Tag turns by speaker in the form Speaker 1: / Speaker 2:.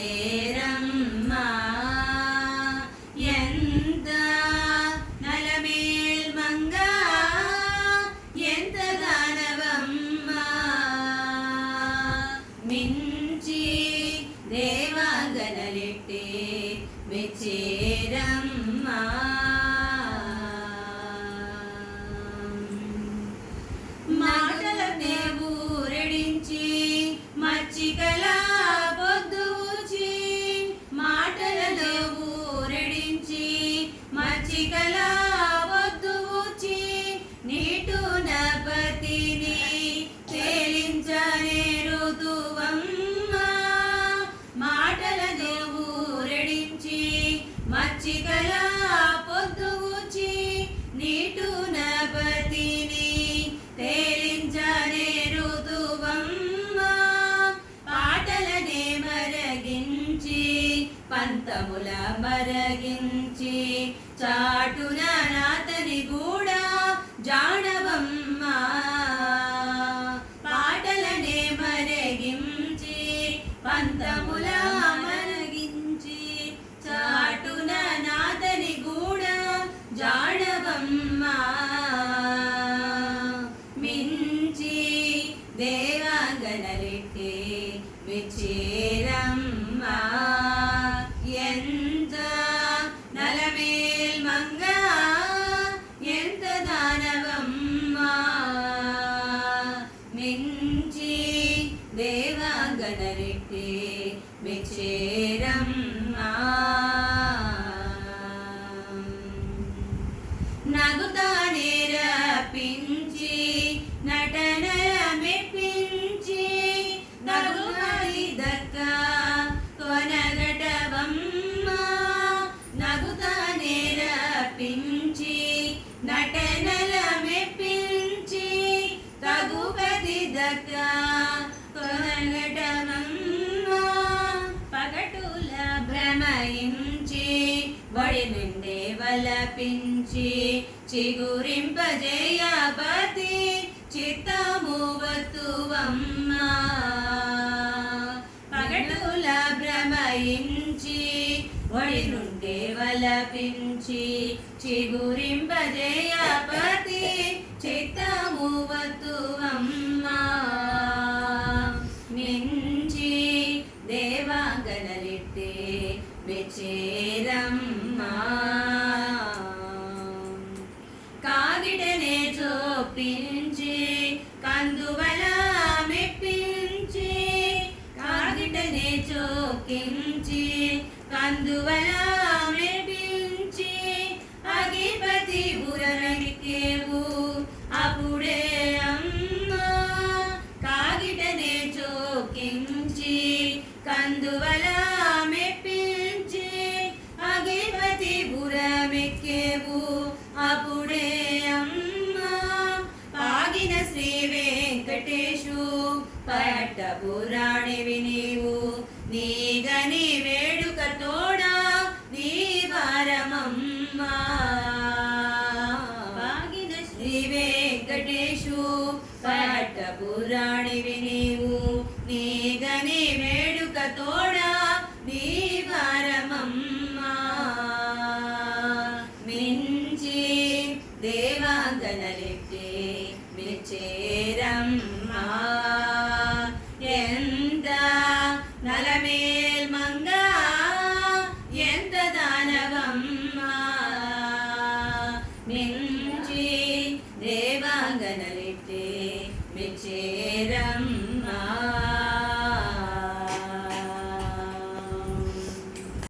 Speaker 1: మెచ్చేరమ్మా ఎంత నలమేల్ మంగా ఎంత దానవమ్మా మించి దేవాంగనలిట్టే మెచ్చేరమ్మా మాటల దేవురెడించి మచ్చికల పొద్దుచి మాటల దేవురెడించి మచ్చికల పొద్దుచి నీటున పతిని తేలించనే ఋతువమ్మా మాటల దేవురెడించి మచ్చికల పొద్దుచి నీటున పతిని తేలించనే ఋతువమ్మా పాటలనే మరగించి పంతముల మరగించి చాటున నాతని కూడా జాడవమ్మా పాటలనే మరగించి పంతముల మరగించి చాటున నాతని కూడా జాడవమ్మా మించి దేవాంగనలిట్టే మెచ్చేరమ్మా ఎంత నలమేల్ మంగా ఎంత దానవమ్మా మించి దేవాంగనలిట్టే మెచ్చేరమ్మా నగుతానే రప్పించి నటనల మెప్పించి నగుతాయి దక్క కొనగటవమ్మా నగుతానే రప్పించి నటనల మెప్పించి తగుపది దక్క కొనగటవమ్మా పగటుల భ్రమయించి వడి నుండే వలపించి చిగురింపజేయపతి చిత్తము వత్తువమ్మా పగటుల భ్రమయించి వడి నుండే వలపించి చిగురింపజేయపతి చిత్తము వత్తువమ్మా మించి దేవాంగనలిట్టే మెచ్చేరమ్మా కాగిటనే చొప్పించి కందువల మెప్పించి కాగిటనే చొక్కించి కందువల మెప్పించి అగిపతి బురనడికేవు అప్పుడే అమ్మా కాగిటనే చొక్కించి కందువల మెప్పించి అగిపతి బురమెక్కేవు అప్పుడే అమ్మా పాగిన శ్రీ వెంకటేశు పట్టపురాణివి నీవు నీగని వేడుక తోడా నీ వారమమ్మా పాగిన శ్రీ వెంకటేశు పట్టపురాణివి నీవు నీగని వేడుక తోడా నీ వారమమ్మా మించి దేవాంగనలిట్టే మెచ్చేరమ్మా ఎంత నలమేల్ మంగా ఎంత దానవమ్మా మించి దేవాంగనలిట్టే మెచ్చేరమ్మా